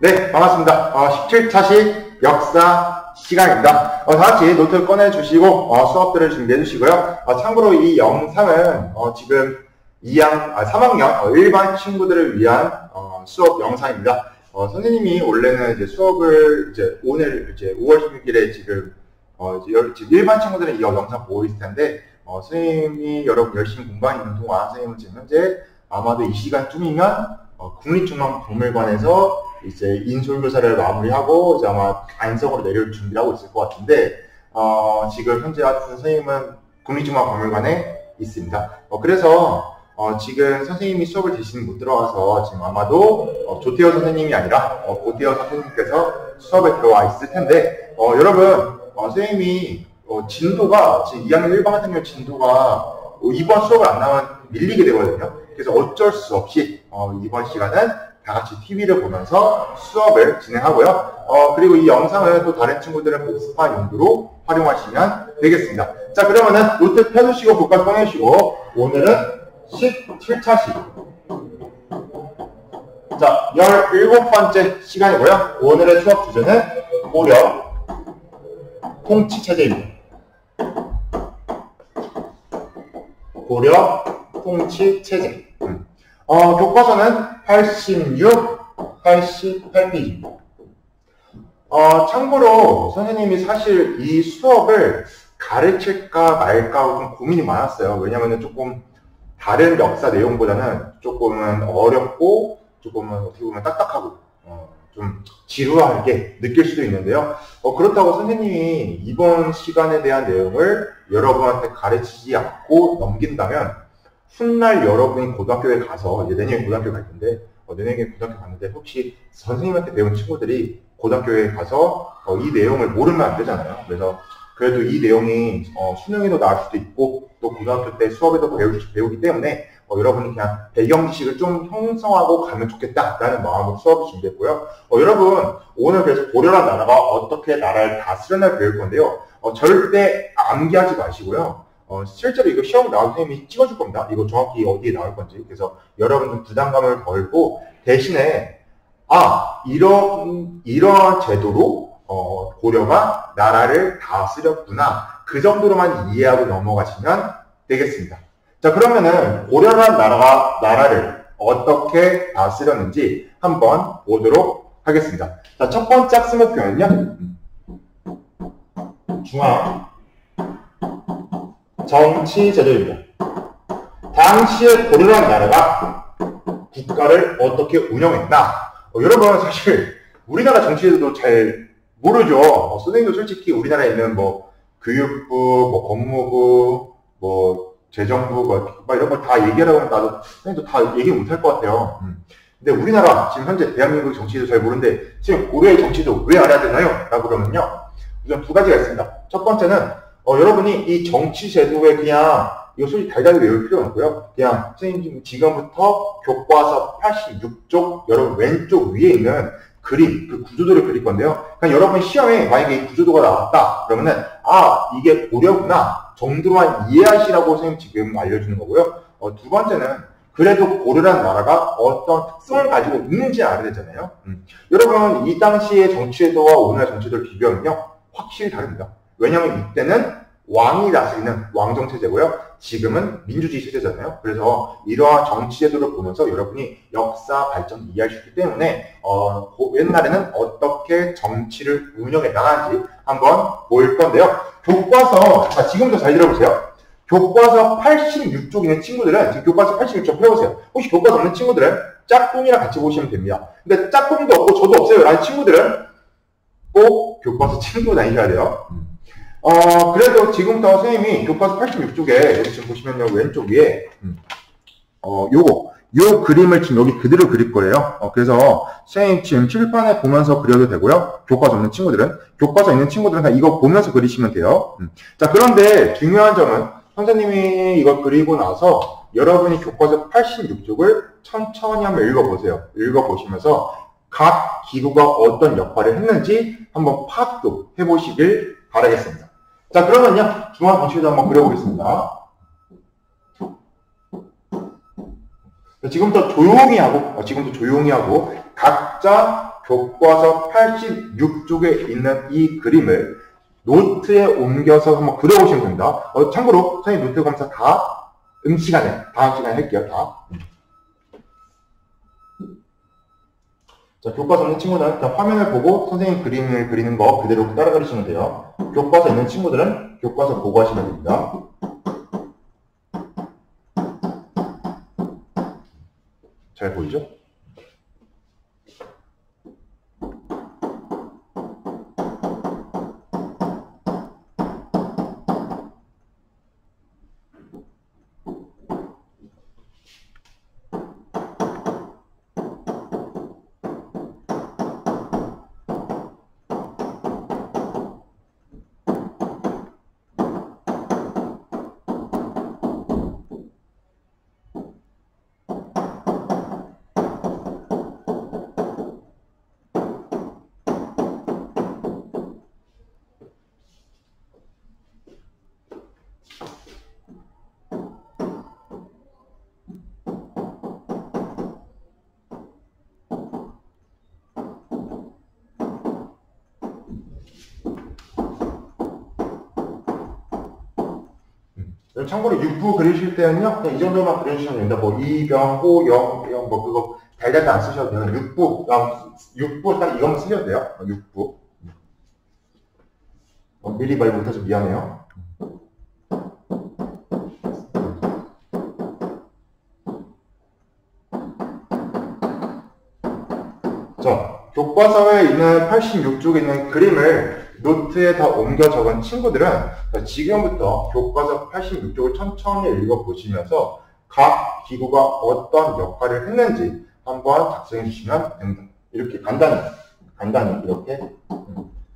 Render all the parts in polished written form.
네, 반갑습니다. 17차식 역사 시간입니다. 다 같이 노트 꺼내주시고 수업들을 준비해주시고요. 참고로 이 영상은 지금 3학년 일반 친구들을 위한 수업 영상입니다. 선생님이 원래는 이제 수업을 오늘 5월 16일에 지금 일반 친구들은 이 영상 보고 있을 텐데 선생님이 여러분 열심히 공부하는 있는 동안 선생님은 지금 현재 아마도 이 시간쯤이면 국립중앙박물관에서 이제 인솔교사를 마무리하고 이제 아마 안성으로 내려올 준비를 하고 있을 것 같은데 지금 현재 선생님은 국립중앙박물관에 있습니다. 그래서 지금 선생님이 수업을 대신 못 들어와서 지금 아마도 조태호 선생님이 아니라 고태호 선생님께서 수업에 들어와 있을 텐데 여러분 선생님이 진도가 지금 2학년 1반 같은 경우 진도가 이번 수업을 안 나오면 밀리게 되거든요. 그래서 어쩔 수 없이 이번 시간은 다 같이 TV를 보면서 수업을 진행하고요. 그리고 이 영상을 또 다른 친구들은 복습한 용도로 활용하시면 되겠습니다. 자, 그러면은 노트 펴주시고 교과 꺼내주시고 오늘은 17차식. 자, 17번째 시간이고요. 오늘의 수업 주제는 고려 통치체제입니다. 고려 통치체제. 교과서는 86, 88페이지입니다. 참고로 선생님이 사실 이 수업을 가르칠까 말까 좀 고민이 많았어요. 왜냐면은 조금 다른 역사 내용보다는 조금은 어렵고 조금은 어떻게 보면 딱딱하고 좀 지루하게 느낄 수도 있는데요. 그렇다고 선생님이 이번 시간에 대한 내용을 여러분한테 가르치지 않고 넘긴다면 훗날 여러분이 고등학교에 가서 이제 내년에 고등학교 갈 텐데 내년에 고등학교 갔는데 혹시 선생님한테 배운 친구들이 고등학교에 가서 이 내용을 모르면 안 되잖아요. 그래서 그래도 이 내용이 수능에도 나올 수도 있고 또 고등학교 때 수업에도 배우기 때문에 여러분이 그냥 배경 지식을 좀 형성하고 가면 좋겠다라는 마음으로 수업을 준비했고요. 여러분 오늘 그래서 고려란 나라가 어떻게 나라를 다스렸나 배울 건데요. 절대 암기하지 마시고요. 실제로 이거 시험 나올 선생님이 찍어줄 겁니다. 이거 정확히 어디에 나올 건지. 그래서 여러분들 부담감을 덜고 대신에 이런 제도로 고려가 나라를 다스렸구나. 그 정도로만 이해하고 넘어가시면 되겠습니다. 자, 그러면은 고려란 나라가 나라를 어떻게 다스렸는지 한번 보도록 하겠습니다. 자, 첫 번째 학습 목표는요. 중앙 정치제도입니다. 당시에 고려란 나라가 국가를 어떻게 운영했나? 여러분 사실 우리나라 정치제도도 잘 모르죠. 선생님도 솔직히 우리나라에 있는 교육부, 법무부, 재정부, 이런 거 다 얘기하라고 하면 나도 선생님도 다 얘기 못할 것 같아요. 근데 우리나라 지금 현재 대한민국 정치도 잘 모르는데 지금 고려의 정치도 왜 알아야 되나요? 라고 그러면요. 우선 두 가지가 있습니다. 첫 번째는 여러분이 이 정치제도에 그냥 이거 솔직히 달달이 외울 필요는 없고요. 그냥 선생님 지금부터 교과서 86쪽 여러분 왼쪽 위에 있는 그림, 그 구조도를 그릴 건데요. 그냥 여러분 시험에 만약에 이 구조도가 나왔다 그러면은 이게 고려구나 정도만 이해하시라고 선생님 지금 알려주는 거고요. 두 번째는 그래도 고려라는 나라가 어떤 특성을 가지고 있는지 알아야 되잖아요. 여러분 이 당시의 정치제도와 오늘의 정치제도를 비교하면요 확실히 다릅니다. 왜냐하면 이때는 왕이 다스리는 왕정체제고요. 지금은 민주주의 체제잖아요. 그래서 이러한 정치제도를 보면서 여러분이 역사 발전을 이해할 수 있기 때문에 옛날에는 어떻게 정치를 운영해 나가는지 한번 볼 건데요. 교과서, 지금부터 잘 들어보세요. 교과서 86쪽 있는 친구들은 지금 교과서 86쪽 펴보세요. 혹시 교과서 없는 친구들은 짝꿍이랑 같이 보시면 됩니다. 근데 짝꿍도 없고 저도 없어요 라는 친구들은 꼭 교과서 친구 다니셔야 돼요. 그래도 지금부터 선생님이 교과서 86쪽에 여기 지금 보시면요 왼쪽 위에 요 그림을 지금 여기 그대로 그릴 거예요. 그래서 선생님 지금 칠판에 보면서 그려도 되고요. 교과서 없는 친구들은 교과서 있는 친구들은 그냥 이거 보면서 그리시면 돼요. 자, 그런데 중요한 점은 선생님이 이거 그리고 나서 여러분이 교과서 86쪽을 천천히 한번 읽어보세요. 읽어보시면서 각 기구가 어떤 역할을 했는지 한번 파악도 해보시길 바라겠습니다. 자, 그러면요 중앙 정치제도 한번 그려보겠습니다. 지금부터 조용히 하고 각자 교과서 86쪽에 있는 이 그림을 노트에 옮겨서 한번 그려보시면 됩니다. 참고로 선생님 노트 검사 다음 시간에 할게요. 다. 자, 교과서 있는 친구들은 그냥 화면을 보고 선생님 그림을 그리는 거 그대로 따라 그리시면 돼요. 교과서 있는 친구들은 교과서 보고 하시면 됩니다. 잘 보이죠? 참고로 육부 그리실 때는요, 그냥 이 정도만 그려주시면 됩니다. 뭐, 이병, 호영, 병, 뭐, 그거, 달달도 안 쓰셔도 돼요. 육부 딱 이것만 쓰셔도 돼요. 육부. 미리 말 못해서 미안해요. 자, 교과서에 있는 86쪽에 있는 그림을 노트에 다 옮겨 적은 친구들은 지금부터 교과서 86쪽을 천천히 읽어보시면서 각 기구가 어떤 역할을 했는지 한번 작성해 주시면 됩니다. 이렇게 간단히 이렇게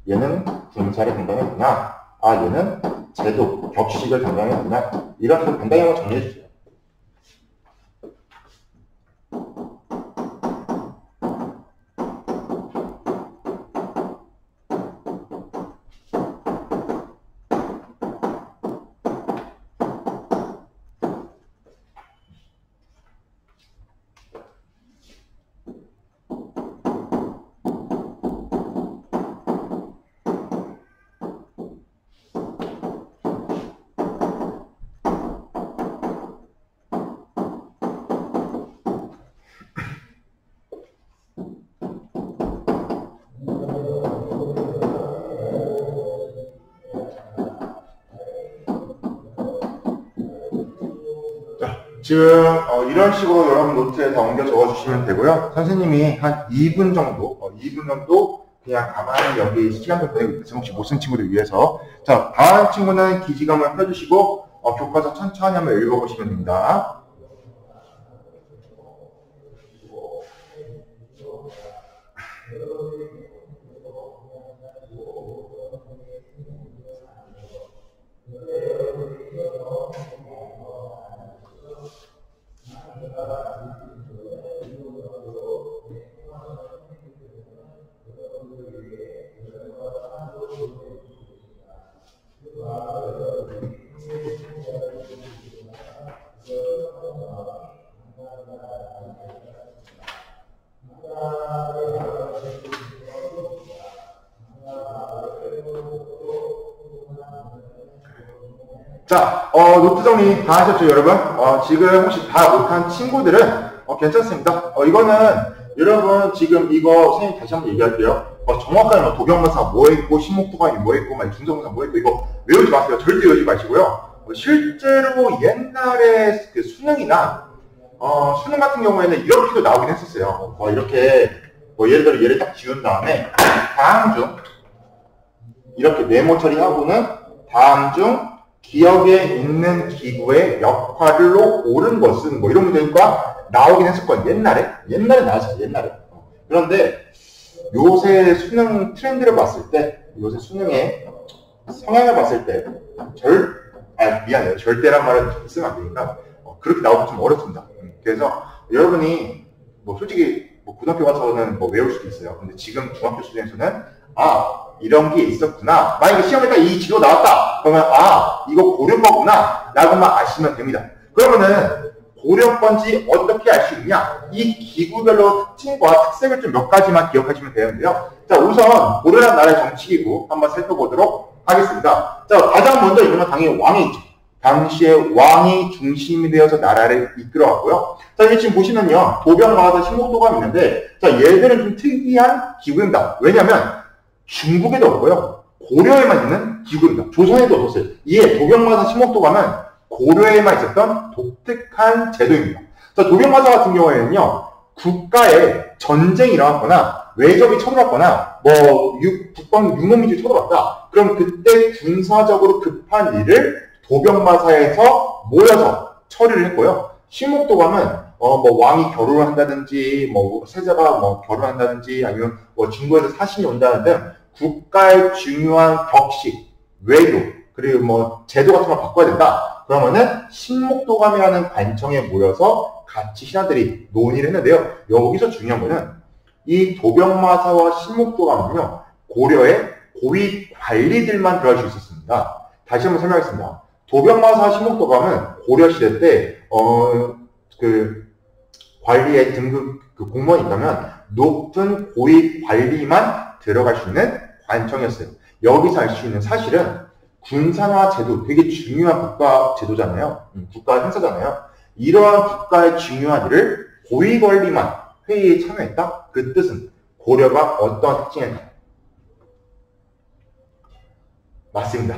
얘는 군사를 담당했구나. 얘는 제도, 격식을 담당했구나. 이런 식으로 간단히 한번 정리해 주세요. 지금 이런 식으로 여러분 노트에 다 옮겨 적어주시면 되고요. 선생님이 한 2분 정도 그냥 가만히 여기 시간을 보내고 있어요. 혹시 못 쓴 친구들 위해서. 자, 다음 친구는 기지감을 펴주시고 교과서 천천히 한번 읽어보시면 됩니다. 자, 노트 정리 다 하셨죠, 여러분? 지금 혹시 다 못한 친구들은 괜찮습니다. 이거는 여러분 지금 이거 선생님 다시 한번 얘기할게요. 정확하게 도경문사 뭐 했고, 신목도관이 뭐 했고, 중성문사 뭐 했고, 이거 외우지 마세요. 절대 외우지 마시고요. 실제로 옛날에 그 수능이나 수능 같은 경우에는 이렇게도 나오긴 했었어요. 이렇게 예를 들어 얘를 딱 지운 다음에 다음 중 이렇게 네모 처리하고는 다음 중 기억에 있는 기구의 역할로 옳은 것은 이런 문제가 나오긴 했었거든요. 옛날에 나왔어요. 옛날에. 그런데 요새 수능 트렌드를 봤을 때, 요새 수능의 성향을 봤을 때 미안해요. 절대란 말은 쓰면 안 되니까 그렇게 나오기 좀 어렵습니다. 그래서 여러분이 솔직히 고등학교 가서는 외울 수도 있어요. 근데 지금 중학교 수준에서는 이런 게 있었구나. 만약에 시험에 딱 이 지도 나왔다. 그러면 이거 고른 거구나. 라고만 아시면 됩니다. 그러면은 고려건지 어떻게 알 수 있냐? 이 기구별로 특징과 특색을 좀 몇 가지만 기억하시면 되는데요. 자, 우선 고려라는 나라의 정치기구 한번 살펴보도록 하겠습니다. 자, 가장 먼저 있는 건 당연히 왕이 있죠. 당시에 왕이 중심이 되어서 나라를 이끌어왔고요. 자, 여기 지금 보시면요. 도병마사 신목도감이 있는데, 자, 얘들은 좀 특이한 기구입니다. 왜냐면 중국에도 없고요. 고려에만 있는 기구입니다. 조선에도 없었어요. 이에 도병마사 신목도감은 고려에만 있었던 독특한 제도입니다. 자, 도병마사 같은 경우에는요. 국가에 전쟁이 일어났거나 외적이 쳐들어왔거나 북방 유목민족이 쳐들어왔다. 그럼 그때 군사적으로 급한 일을 도병마사에서 모여서 처리를 했고요. 신목도감은 왕이 결혼을 한다든지 세자가 결혼한다든지 아니면 중국에서 사신이 온다는 등 국가의 중요한 격식, 외교 그리고 제도 같은 걸 바꿔야 된다. 그러면은 신목도감이라는 관청에 모여서 같이 신하들이 논의를 했는데요. 여기서 중요한 거는 이 도병마사와 신목도감은요. 고려의 고위 관리들만 들어갈 수 있었습니다. 다시 한번 설명하겠습니다. 도병마사 신목도감은 고려 시대 때 관리의 등급 공무원이 있다면 높은 고위 관리만 들어갈 수 있는 관청이었어요. 여기서 알 수 있는 사실은 군사나 제도 되게 중요한 국가 제도잖아요. 국가 행사잖아요. 이러한 국가의 중요한 일을 고위 관리만 회의에 참여했다. 그 뜻은 고려가 어떠한 특징이었나? 맞습니다.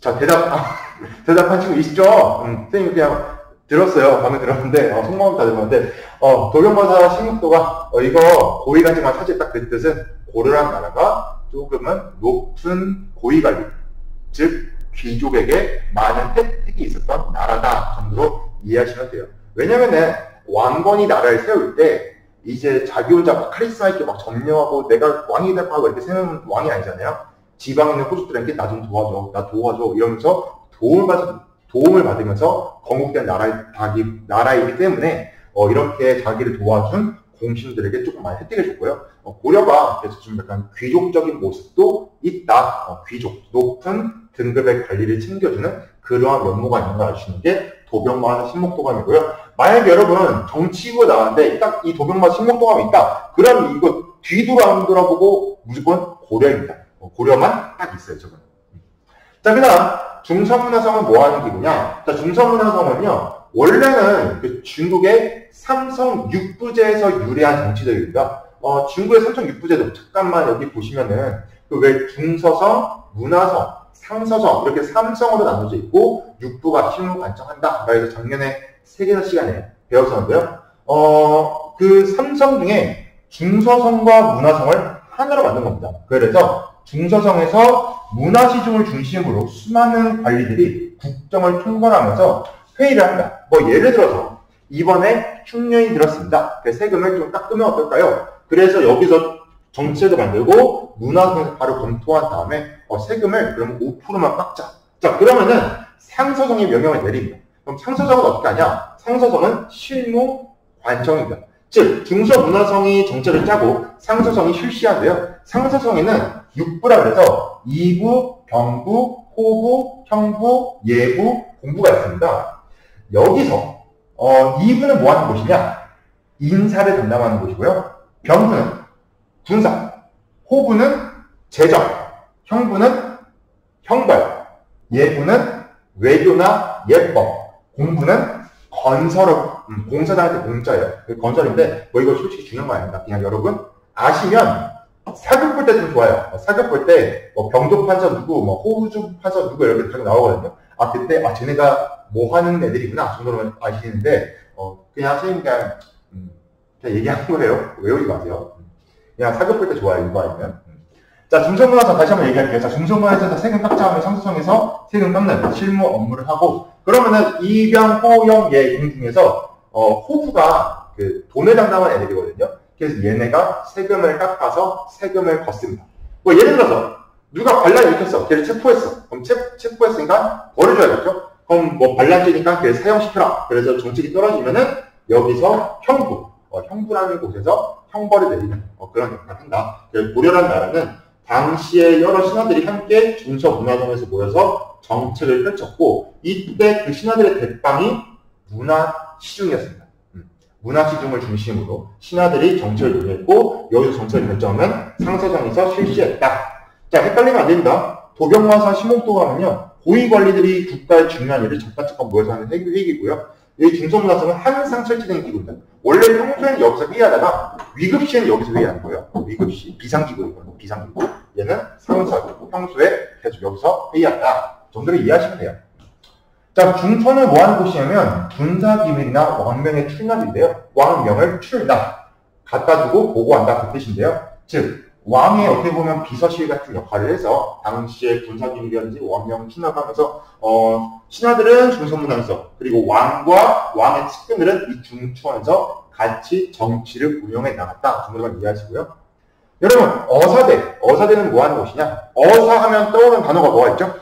자, 대답한 친구 있죠? 선생님 그냥 들었어요. 방금 들었는데, 속마음 다 들었는데, 도병마사 신목도가, 이거 고위관직만 차지했다. 그 뜻은 고려란 나라가 조금은 높은 고위관리, 즉, 귀족에게 많은 혜택이 있었던 나라다 정도로 이해하시면 돼요. 왜냐면은, 왕건이 나라를 세울 때, 이제 자기 혼자 카리스마 있게 막 점령하고 내가 왕이 되고 하고 이렇게 세우는 왕이 아니잖아요. 지방에 있는 호족들에게 나 좀 도와줘, 나 도와줘 이러면서 도움을 받으면서 건국된 나라이기 때문에 이렇게 자기를 도와준 공신들에게 조금 많이 혜택을 줬고요. 고려가 그래서 좀 약간 귀족적인 모습도 있다. 귀족, 높은 등급의 관리를 챙겨주는 그러한 면모가 있는 걸 알 수 있는 게 도병마사 신목도감이고요. 만약에 여러분 정치구에 나왔는데 딱 이 도병마사 신목도감이 있다. 그럼 이거 뒤도 안 돌아보고 무조건 고려입니다. 고려만 딱 있어요, 저건. 자, 그 다음, 중서문화성은 뭐 하는 기구냐? 자, 중서문화성은요, 원래는 중국의 삼성 6부제에서 유래한 정치들입니다. 중국의 삼성 6부제도, 잠깐만 여기 보시면은, 왜 중서성, 문화성, 상서성, 이렇게 3성으로 나눠져 있고, 6부가 실무 관청한다. 그래서 작년에 세계사 시간에 배웠었는데요. 그 3성 중에 중서성과 문화성을 하나로 만든 겁니다. 그래서, 중서성에서 문화시중을 중심으로 수많은 관리들이 국정을 통솔하면서 회의를 합니다. 예를 들어서 이번에 흉년이 들었습니다. 세금을 좀 깎으면 어떨까요? 그래서 여기서 정책을 만들고 문화성에서 바로 검토한 다음에 세금을 그럼 5%만 깎자. 자, 그러면은 상서성이 명령을 내립니다. 그럼 상서성은 어떻게 하냐? 상서성은 실무 관청입니다. 즉, 중서문화성이 정책을 짜고 상서성이 실시한데요. 상서성에는 6부라 그래서 2부, 병부, 호부, 형부, 예부, 공부가 있습니다. 여기서 2부는 뭐 하는 곳이냐? 인사를 담당하는 곳이고요. 병부는 군사, 호부는 재정, 형부는 형벌, 예부는 외교나 예법, 공부는 건설업, 공사장한테 공짜예요. 건설인데 이거 솔직히 중요한 거 아닙니다. 그냥 여러분 아시면 사격 볼 때 좀 좋아요. 사격 볼 때 병조 판사 누구, 호우주 판사 누구 이렇게 다 나오거든요. 그때 쟤네가 뭐 하는 애들이구나 정도로 아시는데 그냥 선생님 그냥 얘기한 거예요. 외우지 마세요. 그냥 사격 볼 때 좋아요. 이거 아니면. 자, 중서문화성 다시 한번 얘기할게요. 자, 중서문화에서 세금 깎자 하면 상서성에서 세금 깎는 실무 업무를 하고, 그러면은 입양, 호영, 예공 중에서 호부가 돈을 담당하는 애들이거든요. 그래서 얘네가 세금을 깎아서 세금을 걷습니다. 예를 들어서 누가 반란을 일으켰어. 걔를 체포했어. 그럼 체포했으니까 벌을 줘야겠죠. 그럼 반란죄니까 걔를 사형시켜라. 그래서 정책이 떨어지면은 여기서 형부라는 곳에서 형벌을 내리는 그런 역할을 한다. 고려란 나라는 당시에 여러 신하들이 함께 중서문화성에서 모여서 정책을 펼쳤고, 이때 그 신하들의 대빵이 문화 시중이었습니다. 문화 시중을 중심으로 신하들이 정치를 논의했고 여기서 정치를 결정하면 상사장에서 실시했다. 자, 헷갈리면 안 됩니다. 도병마사 심목도감은요, 고위 관리들이 국가의 중요한 일을 잠깐 모여서 하는 회의이고요. 이 중성문화성은 항상 설치된 기구입니다. 원래 평소에는 여기서 회의하다가 위급시에는 여기서 회의하는 거예요. 위급시, 비상기구이거든요. 비상기구. 얘는 상사고 평소에 계속 여기서 회의한다. 정도를 이해하시면 돼요. 자, 중천은 뭐 하는 곳이냐면 군사기밀이나 왕명의 출납인데요. 왕명을 출납. 갖다 주고 보고한다. 그 뜻인데요. 즉, 왕이 어떻게 보면 비서실 같은 역할을 해서 당시에 군사기밀이라든지 왕명을 출납하면서 신하들은 중선문화에서 그리고 왕과 왕의 측근들은 이 중추원에서 같이 정치를 운영해 나갔다. 정도만 이해하시고요. 여러분, 어사대. 어사대는 뭐 하는 곳이냐? 어사하면 떠오르는 단어가 뭐가 있죠?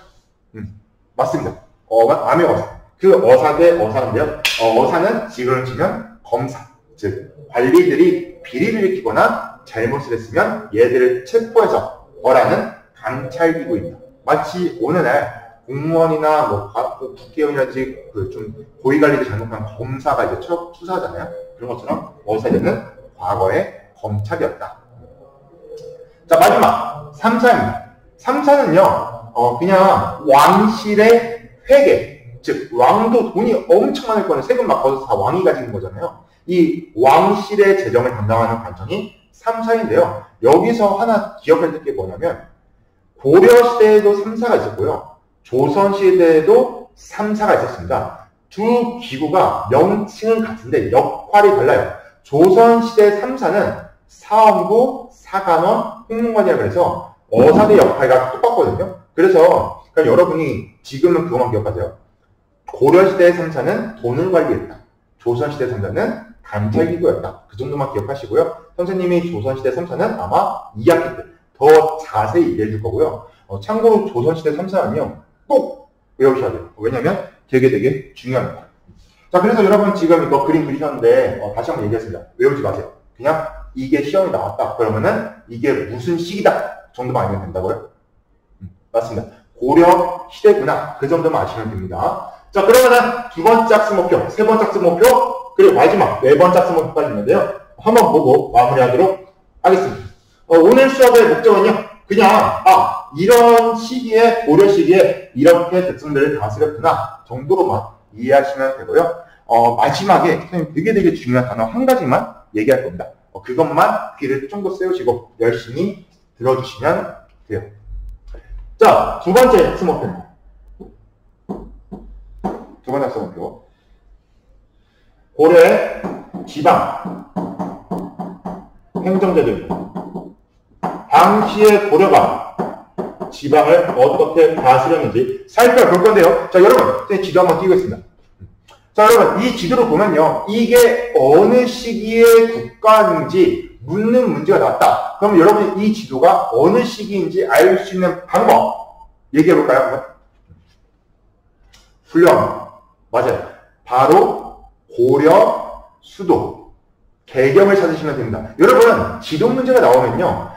맞습니다. 암의 어사. 그 어사대 어사인데요. 어사는 지금을 치면 검사. 즉, 관리들이 비리를 일으키거나 잘못을 했으면 얘들을 체포해서 벌하는 감찰기구입니다. 마치 오늘날 공무원이나 뭐 국회의원이라든지 그 좀 고위관리들 잘못한 검사가 이제 수사하잖아요. 그런 것처럼 어사대는 과거의 검찰이었다. 자, 마지막 3사입니다. 3사는요, 그냥 왕실의 회계, 즉 왕도 돈이 엄청 많을 거는 세금 막 걷어서 다 왕이 가지는 거잖아요. 이 왕실의 재정을 담당하는 관청이 3사인데요. 여기서 하나 기억할 게 뭐냐면 고려시대에도 3사가 있었고요. 조선시대에도 3사가 있었습니다. 두 기구가 명칭은 같은데 역할이 달라요. 조선시대 3사는 사원부, 사관원, 홍문관이라고 해서 어사대 역할이 똑같거든요. 그래서 그러니까 여러분이 지금은 그것만 기억하세요. 고려시대 3사는 돈을 관리했다. 조선시대 3사는 감찰기구였다. 그 정도만 기억하시고요. 선생님이 조선시대 3사는 아마 2학기 때 더 자세히 얘기해 줄 거고요. 참고로 조선시대 3사는요, 꼭 외우셔야 돼요. 왜냐면 되게 중요합니다. 자, 그래서 여러분 지금 이거 그림 그리셨는데, 다시 한번 얘기했습니다. 외우지 마세요. 그냥 이게 시험이 나왔다. 그러면은 이게 무슨 시기다 정도만 알면 된다고요? 맞습니다. 고려 시대구나. 그 정도만 아시면 됩니다. 자, 그러면은 두 번째 학습 목표, 세 번째 학습 목표, 그리고 마지막 네 번째 학습 목표까지 있는데요. 한번 보고 마무리하도록 하겠습니다. 오늘 수업의 목적은요, 그냥 이런 시기에, 고려 시기에 이렇게 백성들을 다스렸구나 정도로만 이해하시면 되고요. 마지막에 선생님 되게 중요한 단어 한 가지만 얘기할 겁니다. 그것만 귀를 쫑긋 세우시고 열심히 들어주시면 돼요. 자, 두 번째 학습 목표입니다. 두 번째 학습 목표. 고려의 지방 행정제도입니다. 당시의 고려가 지방을 어떻게 다스렸는지 살펴볼 건데요. 자, 여러분, 제 지도 한번 띄우겠습니다. 자, 여러분, 이 지도를 보면요, 이게 어느 시기의 국가인지 묻는 문제가 나왔다. 그럼 여러분, 이 지도가 어느 시기인지 알 수 있는 방법 얘기해 볼까요? 한번? 훌륭합니다. 맞아요. 바로 고려 수도 개경을 찾으시면 됩니다. 여러분, 지도 문제가 나오면요,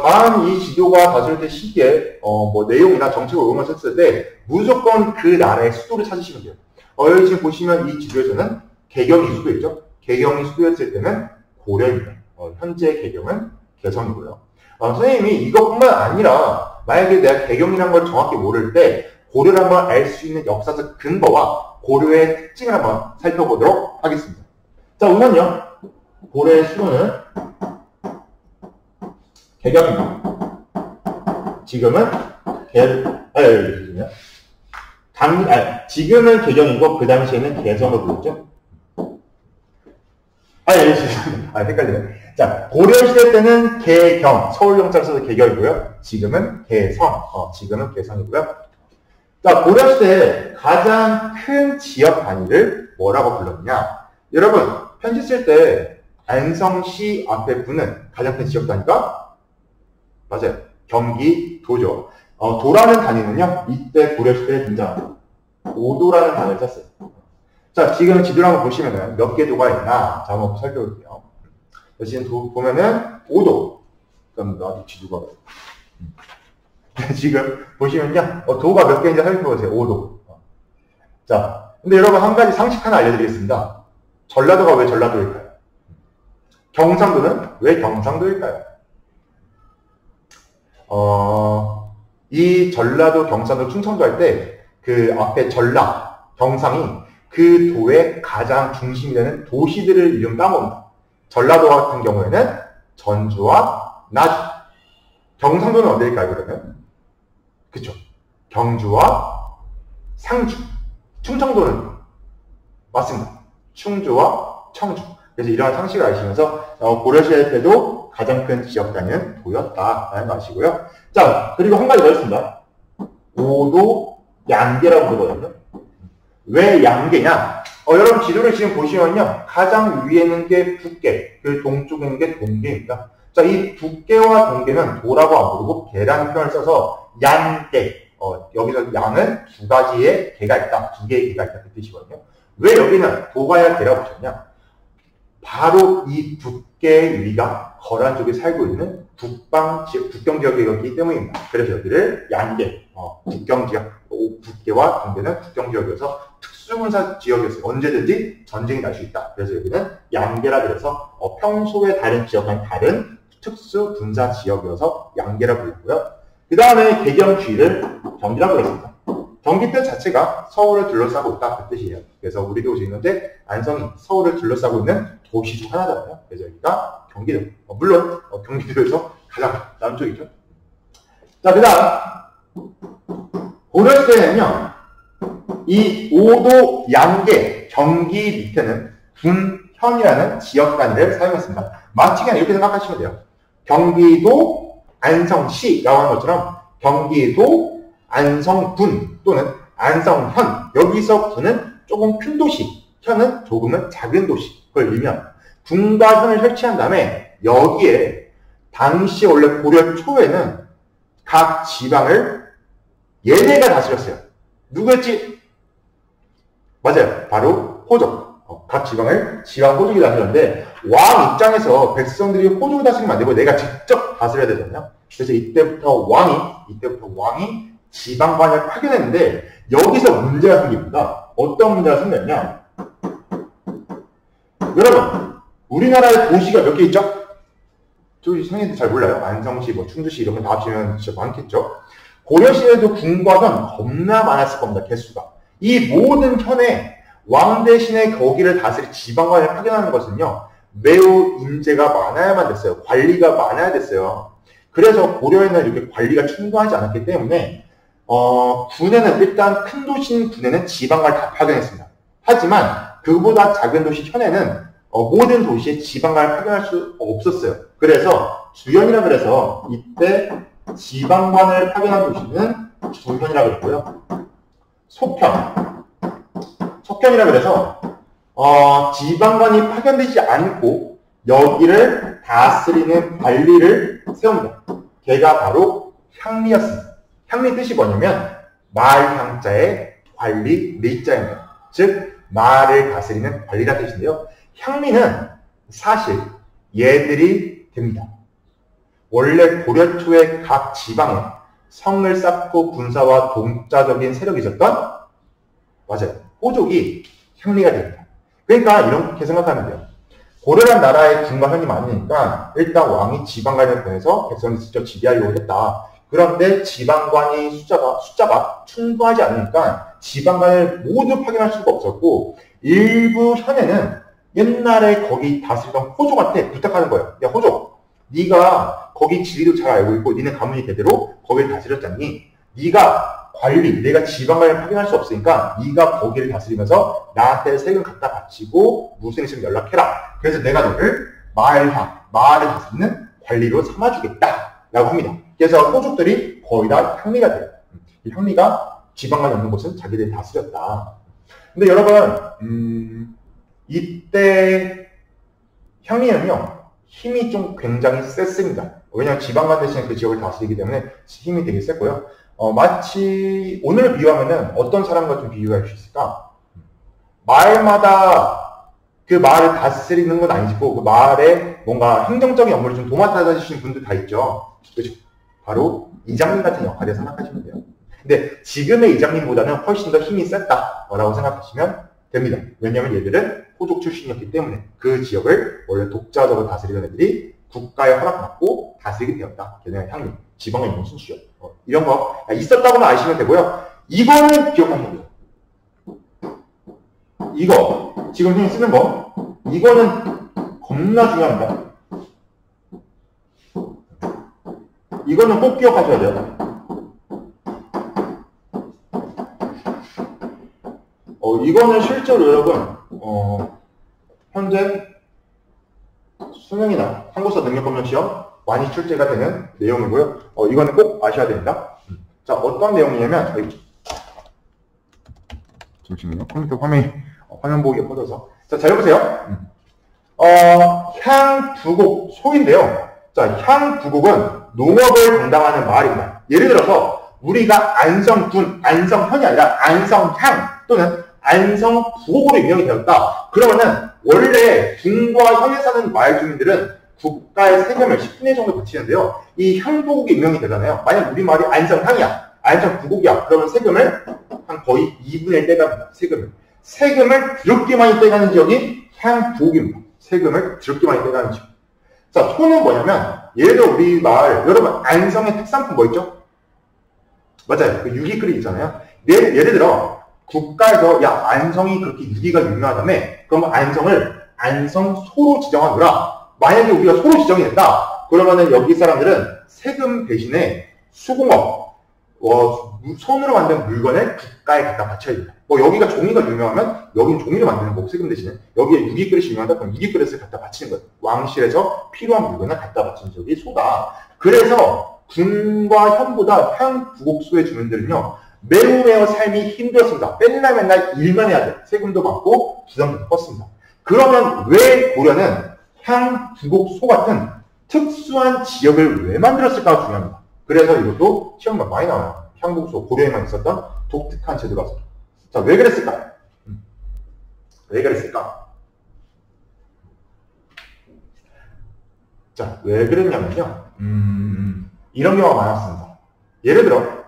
다음 이 지도가 다스릴 때 시기에 뭐 내용이나 정책을 이런 걸 썼을 때 무조건 그 나라의 수도를 찾으시면 돼요. 여기 지금 보시면 이 지도에서는 개경이 수도였죠. 개경이 수도였을 때는 고려입니다. 현재 개경은 개성이고요. 선생님이 이것뿐만 아니라 만약에 내가 개경이라는 걸 정확히 모를 때 고려를 한번 알 수 있는 역사적 근거와 고려의 특징을 한번 살펴보도록 하겠습니다. 자, 우선요, 고려의 수도는 개경입니다. 지금은 지금은 개경이고 그 당시에는 개성으로 불렀죠. 헷갈리네. 자, 고려시대 때는 개경, 서울영자를 써서 개경이고요. 지금은 개성, 지금은 개성이고요. 자, 고려시대 가장 큰 지역 단위를 뭐라고 불렀냐? 여러분, 편지 쓸 때 안성시 앞에 붙는 가장 큰 지역 단위가 맞아요. 경기도죠. 도라는 단위는요, 이때 고려시대에 등장합니다. 5도라는 단위를 썼어요. 자, 지금 지도를 한번 보시면은 몇 개 도가 있나? 자, 한번 살펴볼게요. 지금 도 보면은 5도. 그럼 나도 지도가. 지금 보시면요, 도가 몇 개인지 살펴보세요. 5도. 자, 근데 여러분 한 가지 상식 하나 알려드리겠습니다. 전라도가 왜 전라도일까요? 경상도는 왜 경상도일까요? 이 전라도, 경상도, 충청도 할 때 그 앞에 전라, 경상이 그 도의 가장 중심이 되는 도시들을 이름 따먹습니다. 전라도 같은 경우에는 전주와 나주. 경상도는 어디일까요, 그러면? 그쵸. 경주와 상주. 충청도는? 맞습니다. 충주와 청주. 그래서 이러한 상식을 아시면서 고려시대 때도 가장 큰 지역 단위는 도였다라는 거 아시고요. 자, 그리고 한 가지 더 있습니다. 오도 양계라고 부르거든요. 왜 양계냐? 여러분 지도를 지금 보시면요. 가장 위에 있는 게 북계, 그 동쪽에 있는 게 동계입니다. 자, 이 북계와 동계는 도라고 안 부르고 계라는 표현을 써서 양계. 여기서 양은 두 가지의 계가 있다. 두 개의 계가 있다. 그 뜻이거든요. 왜 여기는 도가 아니라 계라고 붙였냐? 바로 이 북계 위가 거란 쪽에 살고 있는 북방 지역, 북경 지역이기 때문입니다. 그래서 여기를 양계, 북경 지역, 북계와 동계는 북경 지역이어서 특수군사 지역이었어요. 언제든지 전쟁이 날 수 있다. 그래서 여기는 양계라 그래서 평소에 다른 지역과는 다른 특수군사 지역이어서 양계라 불렸고요. 그 다음에 개경주의를 경기라고 그랬습니다. 경기 뜻 자체가 서울을 둘러싸고 있다 그 뜻이에요. 그래서 우리도 지금인데 안성이 서울을 둘러싸고 있는 도시 중 하나잖아요. 그래서 여기가 경기도. 물론 경기도에서 가장 남쪽이죠. 자, 그 다음 고려시대에는요. 이 오도 양계 경기 밑에는 군현이라는 지역 단위를 사용했습니다. 마치 그냥 이렇게 생각하시면 돼요. 경기도 안성시라고 하는 것처럼 경기도 안성군 또는 안성현. 여기서 군은 조금 큰 도시, 현은 조금은 작은 도시. 그걸 의미합니다. 군과 현을 설치한 다음에 여기에 당시 원래 고려 초에는 각 지방을 얘네가 다스렸어요. 누구였지? 맞아요. 바로 호족. 각 지방을 지방 호족이 다스렸는데 왕 입장에서 백성들이 호족을 다스리면 안 되고 내가 직접 다스려야 되잖아요. 그래서 이때부터 왕이 지방관을 파견했는데 여기서 문제가 생깁니다. 어떤 문제가 생겼냐? 여러분, 우리나라의 도시가 몇 개 있죠? 저희 성인들 잘 몰라요. 안성시, 충주시 이런 거 다 합치면 진짜 많겠죠? 고려시대에도 군과 현 겁나 많았을 겁니다. 개수가. 이 모든 현에 왕 대신에 거기를 다스릴 지방관을 파견하는 것은요. 매우 인재가 많아야만 됐어요. 관리가 많아야 됐어요. 그래서 고려에는 이렇게 관리가 충분하지 않았기 때문에 군에는 일단 큰 도시인 군에는 지방관을 다 파견했습니다. 하지만 그보다 작은 도시 현에는 모든 도시에 지방관을 파견할 수 없었어요. 그래서 주현이라 그래서 이때 지방관을 파견한 도시는 주현이라 그랬고요. 속현이라 그래서 지방관이 파견되지 않고 여기를 다스리는 관리를 세웁니다. 걔가 바로 향리였습니다. 향리 뜻이 뭐냐면 말향자의 관리 리자입니다. 즉 말을 다스리는 관리라 뜻인데요. 향리는 사실 얘들이 됩니다. 원래 고려 초에 각 지방에 성을 쌓고 군사와 동자적인 세력이 있었던 맞아요. 호족이 향리가 됩니다. 그러니까 이렇게 생각하면 돼요. 고려란 나라에 군과 현이 많으니까 일단 왕이 지방관을 보내서 백성을 직접 지배하려고 했다. 그런데 지방관이 숫자가 충분하지 않으니까 지방관을 모두 파견할 수가 없었고 일부 현에는 옛날에 거기 다스리던 호족한테 부탁하는 거예요. 야 호족, 네가 거기 지리도 잘 알고 있고 니네 가문이 대대로 거기를 다스렸잖니. 네가 관리, 내가 지방관을 파견할 수 없으니까 네가 거기를 다스리면서 나한테 세금 갖다 바치고 무슨 일 있으면 연락해라. 그래서 내가 너를 마을을 다스리는 관리로 삼아주겠다 라고 합니다. 그래서 호족들이 거의 다 향리가 돼요. 이 향리가 지방관이 없는 곳은 자기들이 다스렸다. 근데 여러분 이때 향리는요 힘이 좀 굉장히 셌습니다. 왜냐하면 지방관 대신에 그 지역을 다스리기 때문에 힘이 되게 셌고요. 마치 오늘 비유하면은 어떤 사람과 좀 비유할 수 있을까? 마을마다 그 마을을 다스리는 건 아니고 그 마을에 뭔가 행정적인 업무를 좀 도맡아 주시는 분들 다 있죠. 그렇죠? 바로 이장님 같은 역할을 생각하시면 돼요. 근데 지금의 이장님보다는 훨씬 더 힘이 셌다라고 생각하시면 됩니다. 왜냐하면 얘들은 호족 출신이었기 때문에 그 지역을 원래 독자적으로 다스리던 애들이 국가의 허락받고 다스리게 되었다. 걔네가 향리, 지방의 영순 수요. 이런 거 있었다고만 아시면 되고요. 이거는 기억하시면 돼요. 이거 지금 선생님 쓰는 거 이거는 겁나 중요합니다. 이거는 꼭 기억하셔야 돼요. 이거는 실제로 여러분 현재 수능이나 한국사 능력검정 시험 많이 출제가 되는 내용이고요. 이거는 꼭 아셔야 됩니다. 자, 어떤 내용이냐면 잠시만요. 컴퓨터 화면 보기가 꺼져서. 자, 잘 보세요. 향부곡 소인데요. 자, 향부곡은 농업을 담당하는 마을입니다. 예를 들어서 우리가 안성군, 안성현이 아니라 안성향 또는 안성부곡으로 임명이 되었다. 그러면은 원래 군과 현에 사는 마을 주민들은 국가의 세금을 10분의 1 정도 바치는데요. 이 향부곡이 임명이 되잖아요. 만약 우리 마을이 안성향이야, 안성부곡이야. 그러면 세금을 한 거의 2분의 1 떼갑니다. 세금을 드럽게 많이 떼가는 지역이 향부곡입니다. 세금을 드럽게 많이 떼가는 지역. 자, 소는 뭐냐면 예를 들어 우리 마을, 여러분 안성의 특산품 뭐 있죠? 맞아요. 그 유기끓이 있잖아요. 예를 들어 국가에서 야 안성이 그렇게 유기가 유명하다며 그러면 안성을 안성소로 지정하노라. 만약에 우리가 소로 지정이 된다. 그러면은 여기 사람들은 세금 대신에 수공업, 손으로 만든 물건을 국가에 갖다 바쳐야 됩니다. 여기가 종이가 유명하면 여기는 종이를 만드는 거고 세금 대신에 여기에 유기그릇이 유명하다. 그럼 유기그릇을 갖다 바치는 거예요. 왕실에서 필요한 물건을 갖다 바치는 지역이 소다. 그래서 군과 현보다 향부곡소의 주민들은요 매우 삶이 힘들었습니다. 맨날 일만 해야 돼. 세금도 받고 부담도 컸습니다. 그러면 왜 고려는 향부곡소 같은 특수한 지역을 왜 만들었을까가 중요합니다. 그래서 이것도 시험만 많이 나와요. 향부곡소 고려에만 있었던 독특한 제도라서. 자, 왜 그랬을까? 왜 그랬을까? 자, 왜 그랬냐면요. 이런 경우가 많았습니다. 예를 들어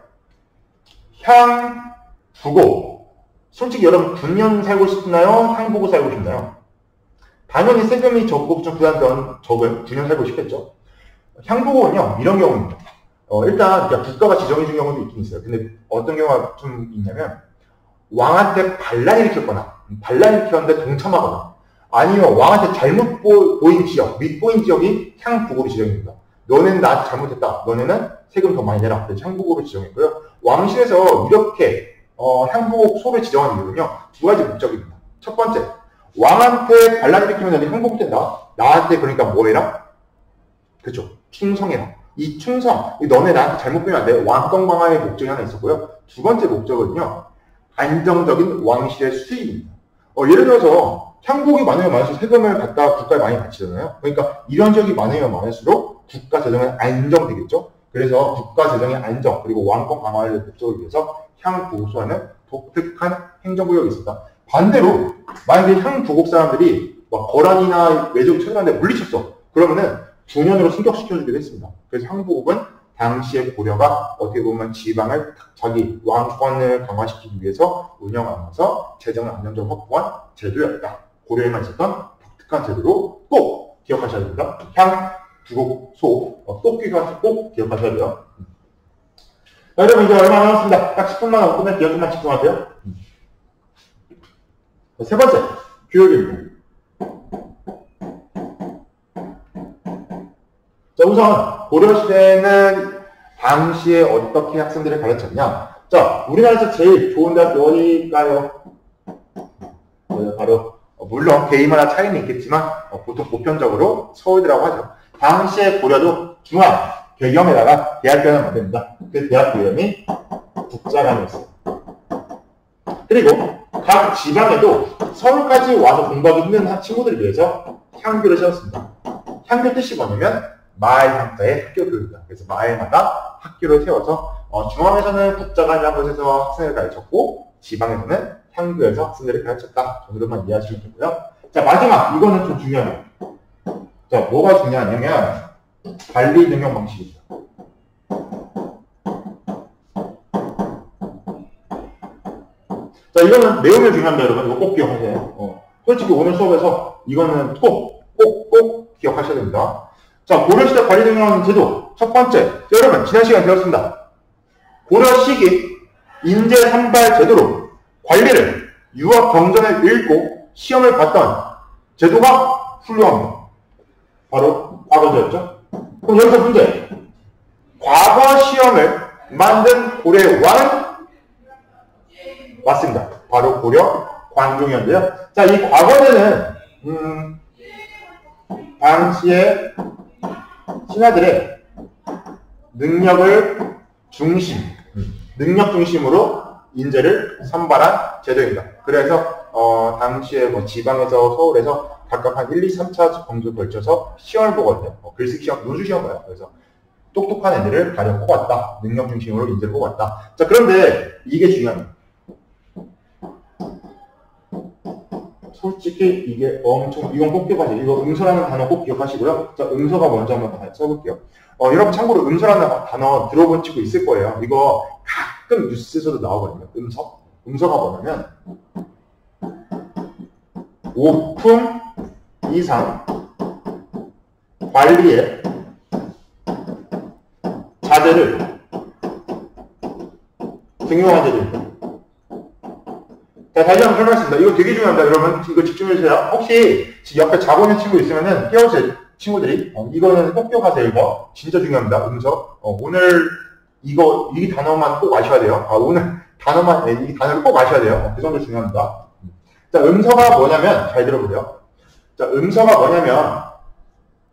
향부곡. 솔직히 여러분 군nhân 살고 싶나요? 향부곡 살고 싶나요? 당연히 세금이 적고 좀 부담되는 적은 군nhân 살고 싶겠죠. 향부곡은요 이런 경우입니다. 일단 국가가 지정해준 경우도 있긴 있어요. 근데 어떤 경우가 좀 있냐면 왕한테 반란 일으켰거나 반란 일으켰는데 동참하거나 아니면 왕한테 잘못 보인 지역, 밉보인 지역이 향부곡으로 지정입니다. 너네는 나한테 잘못했다. 너네는 세금 더 많이 내라. 그래서 향부곡으로 지정했고요. 왕실에서 이렇게 향부곡소를 지정한 이유는요. 두 가지 목적입니다. 첫 번째, 왕한테 반란 일으키면 너네 향부곡 된다. 나한테 그러니까 뭐 해라? 그렇죠. 충성해라. 이 충성, 너네 나한테 잘못 보면 안 돼. 왕권 강화의 목적이 하나 있었고요. 두 번째 목적은요. 안정적인 왕실의 수입입니다. 예를 들어서 향부곡이 많으면 많을수록 세금을 갖다 국가에 많이 바치잖아요. 그러니까 이런 지역이 많으면 많을수록 국가 재정은 안정되겠죠. 그래서 국가 재정의 안정 그리고 왕권 강화를 목적을 위해서 향부곡소하는 독특한 행정구역이 있었다. 반대로 만약에 향부곡 사람들이 거란이나 외적이 쳐들어갔는데 물리쳤어. 그러면은 중년으로 승격시켜주기도 했습니다. 그래서 향부곡은 당시의 고려가 어떻게 보면 지방을 자기 왕권을 강화시키기 위해서 운영하면서 재정을 안정적으로 확보한 제도였다. 고려에만 있었던 독특한 제도로 꼭 기억하셔야 됩니다. 향부곡소 똑귀가 꼭 기억하셔야 돼요. 자, 여러분 이제 얼마 남았습니다. 딱 10분만 하고 끝낼 기억만 집중하세요. 세 번째, 교육입니다. 자, 우선 고려시대는 당시에 어떻게 학생들을 가르쳤냐. 자, 우리나라에서 제일 좋은 대학교 어디일까요? 바로 물론 개인마다 차이는 있겠지만 보통 보편적으로 서울대라고 하죠. 당시에 고려도 중앙 배경에다가 대학교를 만듭니다. 그 대학교 이름이 국자관이었어요. 그리고 각 지방에도 서울까지 와서 공부하기 힘든 친구들을 위해서 향교를 세웠습니다. 향교 뜻이 뭐냐면 마을 향자의 학교 교육이다. 그래서 마을마다 학교를 세워서 중앙에서는 국자관이라는 곳에서 학생을 가르쳤고 지방에서는 향교에서 학생들을 가르쳤다. 정도로만 이해하시면 되고요. 자, 마지막 이거는 좀 중요해요. 자, 뭐가 중요하냐면 관리 능력 방식입니다. 자, 이거는 매우면 중요합니다, 여러분. 이거 꼭 기억하세요. 솔직히 오늘 수업에서 이거는 꼭 기억하셔야 됩니다. 자, 고려시대 관리 등록하는 제도. 첫 번째. 자, 여러분, 지난 시간에 배웠습니다. 고려 시기 인재 선발 제도로 관리를 유학 경전을 읽고 시험을 봤던 제도가 훌륭합니다. 바로 과거제였죠. 그럼 여기서 문제. 과거 시험을 만든 고려의 왕은? 맞습니다. 바로 고려 관종이었는데요. 자, 이 과거제는 당시의 신하들의 능력 중심으로 인재를 선발한 제도입니다. 그래서 당시에 뭐 지방에서 서울에서 각각 한 1, 2, 3차 정도 걸쳐서 시험을 보거든요. 글쓰기 시험, 논술 시험 봐요. 그래서 똑똑한 애들을 가려 뽑았다. 능력 중심으로 인재를 뽑았다. 자, 그런데 이게 중요합니다. 솔직히 이게 이건 꼭 기억하세요. 이거 응서라는 단어 꼭 기억하시고요. 자, 응서가 먼저 한번 써볼게요. 여러분 참고로 응서라는 단어 들어본 친구 있을 거예요. 이거 가끔 뉴스에서도 나오거든요. 응서가 뭐냐면 오품 이상 관리의 자제를 등용한 제도입니다. 자, 다시 한번 설명하겠습니다. 이거 되게 중요합니다. 여러분, 이거 집중해주세요. 혹시 옆에 자고 있는 친구 있으면은 깨워주세요. 친구들이. 이거는 꼭 기억하세요. 이거. 진짜 중요합니다. 음서. 오늘 이 단어만 꼭 아셔야 돼요. 오늘 이 단어를 꼭 아셔야 돼요. 그 정도 중요합니다. 자, 음서가 뭐냐면, 잘 들어보세요. 자, 음서가 뭐냐면,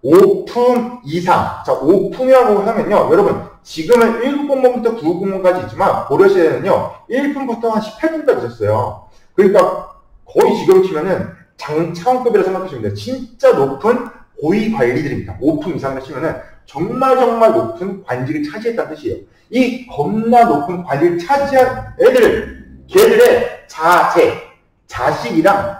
오품 이상. 자, 오품이라고 하면요. 여러분, 지금은 1급 공무원부터 9급 공무원까지 있지만, 고려시대는요, 1품부터 한 18품까지 있었어요. 그러니까, 거의 지금 치면은, 장차원급이라고 생각하시면 돼요. 진짜 높은 고위 관리들입니다. 5품 이상 하시면은, 정말 높은 관직을 차지했다는 뜻이에요. 이 겁나 높은 관직을 차지한 걔들의 자식이랑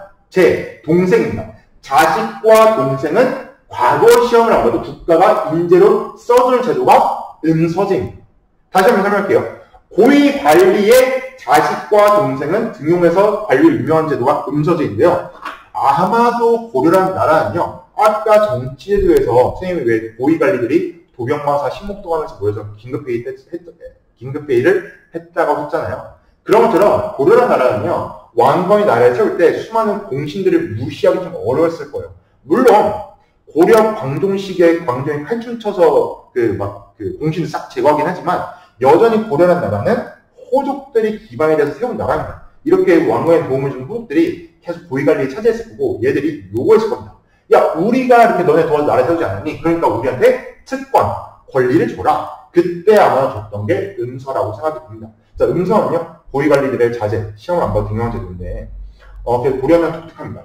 동생입니다. 자식과 동생은 과거 시험을 안 봐도 국가가 인재로 써주는 제도가 음서제입니다. 다시 한번 설명할게요. 고위 관리의 자식과 동생은 등용해서 관리를 유명한 제도가 음서제인데요. 아마도 고려라는 나라는요, 아까 정치제도에서 선생님이 왜 고위 관리들이 도병마사 신목도하면서 모여서 긴급회의를 했다고 했잖아요. 그런 것처럼 고려라는 나라는요, 왕건이 나라를 세울 때 수많은 공신들을 무시하기 좀 어려웠을 거예요. 물론 고려 광종 시기에 광종이 칼춤 쳐서 공신을 싹 제거하긴 하지만 여전히 고려라는 나라는 호족들이 기반이 돼서 세운 나라입니다. 이렇게 왕건에 도움을 준 호족들이 계속 고위관리에 차지했을 거고 얘들이 요구했을 겁니다. 야, 우리가 이렇게 너네 도와서 나라 세우지 않았니? 그러니까 우리한테 특권, 권리를 줘라. 그때 아마 줬던 게 음서라고 생각이 듭니다. 자, 음서는요, 고위관리들의 자제, 시험을 안 봐도 등용한 제도인데, 고려는 독특합니다.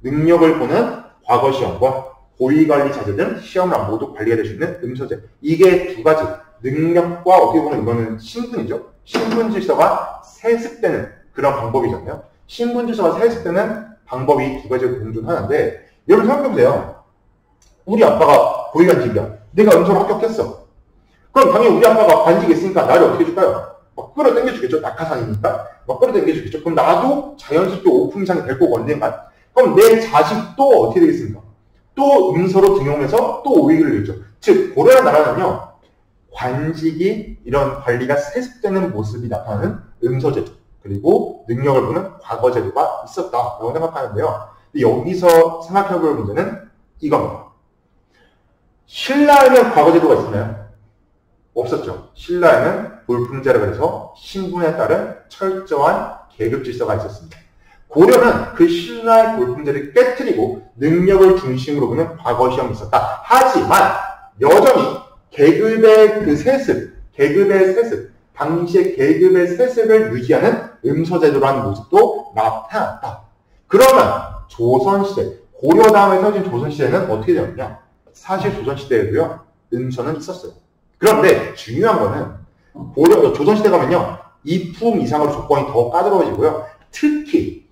능력을 보는 과거 시험과 고위관리 자제 등 시험을 안 보도 관리가 될 수 있는 음서제. 이게 두 가지. 능력과 어떻게 보면 이거는 신분이죠. 신분질서가 세습되는 그런 방법이잖아요. 신분질서가 세습되는 방법이 두 가지를 공존하는데, 여러분 생각해보세요. 우리 아빠가 고위관직이야. 내가 음서로 합격했어. 그럼 당연히 우리 아빠가 관직이 있으니까 나를 어떻게 해줄까요? 막 끌어당겨주겠죠. 낙하산이니까. 막 끌어당겨주겠죠. 그럼 나도 자연스럽게 5품 이상이 될 거고 언젠간. 그럼 내 자식도 어떻게 되겠습니까? 또 음서로 등용해서 또 오익을 내죠. 즉, 고려라는 나라는요, 관직이 이런 관리가 세습되는 모습이 나타나는 음서제도, 그리고 능력을 보는 과거제도가 있었다라고 생각하는데요. 여기서 생각해볼 문제는 이겁니다. 신라에는 과거제도가 있었나요? 없었죠. 신라에는 볼품제라고 해서 신분에 따른 철저한 계급 질서가 있었습니다. 고려는 그 신라의 볼품제를 깨트리고 능력을 중심으로 보는 과거 시험이 있었다. 하지만 여전히 계급의 세습, 당시의 계급의 세습을 유지하는 음서제도라는 모습도 나타났다. 그러면 조선시대, 고려 다음에 세워진 조선시대는 어떻게 되었냐? 사실 조선시대에도요, 음서는 있었어요. 그런데 중요한 거는 조선시대 가면요, 2품 이상으로 조건이 더 까다로워지고요. 특히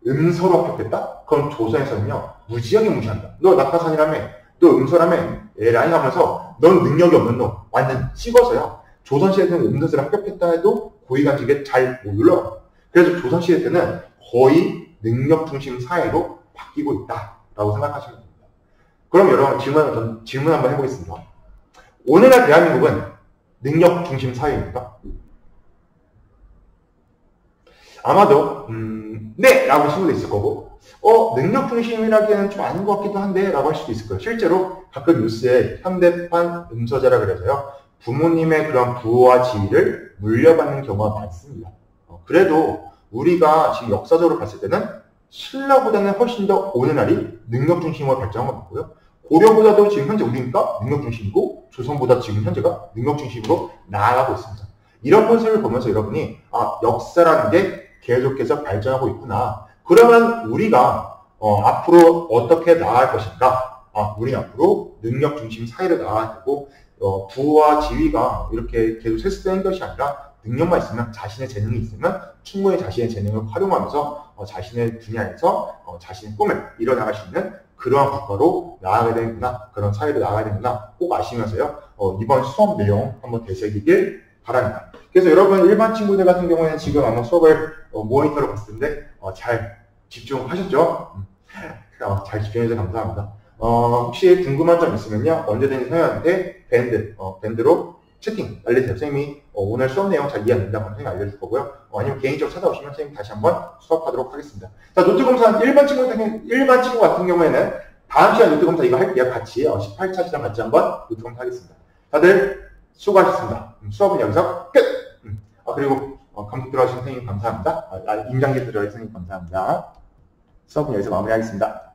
음서로 합격했다? 그럼 조선에서는요, 무지하게 무시한다. 너 낙하산이라며, 너 음서라며, 에라이 하면서 넌 능력이 없는 놈, 완전 찍어서요. 조선시대는 음서를 합격했다 해도 고위관직에 잘 못 올라요. 그래서 조선시대 때는 거의 능력 중심 사회로 바뀌고 있다라고 생각하시면 됩니다. 그럼 여러분 질문 한번 해보겠습니다. 오늘날 대한민국은 능력 중심 사회입니까? 아마도 네! 라고 하실 수도 있을 거고 능력 중심이라기에는 좀 아닌 것 같기도 한데 라고 할 수도 있을 거예요. 실제로 가끔 뉴스에 현대판 음서자라 그래서요. 부모님의 그런 부와 지위를 물려받는 경우가 많습니다. 그래도 우리가 지금 역사적으로 봤을 때는 신라보다는 훨씬 더 오늘날이 능력 중심으로 발전한 것 같고요. 고려보다도 지금 현재 우리니까 능력 중심이고 조선보다 지금 현재가 능력 중심으로 나아가고 있습니다. 이런 모습을 보면서 여러분이 역사라는 게 계속해서 발전하고 있구나. 그러면 우리가 앞으로 어떻게 나아갈 것인가? 우리는 앞으로 능력 중심 사회로 나아가야 되고 부와 지위가 이렇게 계속 세습되는 것이 아니라 능력만 있으면 자신의 재능이 있으면 충분히 자신의 재능을 활용하면서 자신의 분야에서 자신의 꿈을 이뤄나갈 수 있는 그러한 국가로 나아가야 되는구나. 그런 사회로 나아가야 되는구나. 꼭 아시면서요. 이번 수업 내용 한번 되새기길 바랍니다. 그래서 여러분 일반 친구들 같은 경우에는 지금 아마 수업을 모니터로 봤을 텐데 잘 집중하셨죠? 잘 집중해주셔서 감사합니다. 혹시 궁금한 점 있으면요 언제든지 선생님한테 밴드로 채팅 알려주세요. 선생님이 오늘 수업 내용 잘 이해 안 된다고 선생님이 알려줄 거고요. 아니면 개인적으로 찾아오시면 선생님이 다시 한번 수업하도록 하겠습니다. 자, 노트 검사 일반 친구 같은 경우에는 다음 시간 노트 검사 이거 할게요. 같이 18차 시간 같이 한번 노트 검사 하겠습니다. 다들 수고하셨습니다. 수업은 여기서 끝! 그리고 감독 들어주신 선생님 감사합니다. 임장계 들어주신 선생님 감사합니다. 수업은 여기서 마무리하겠습니다.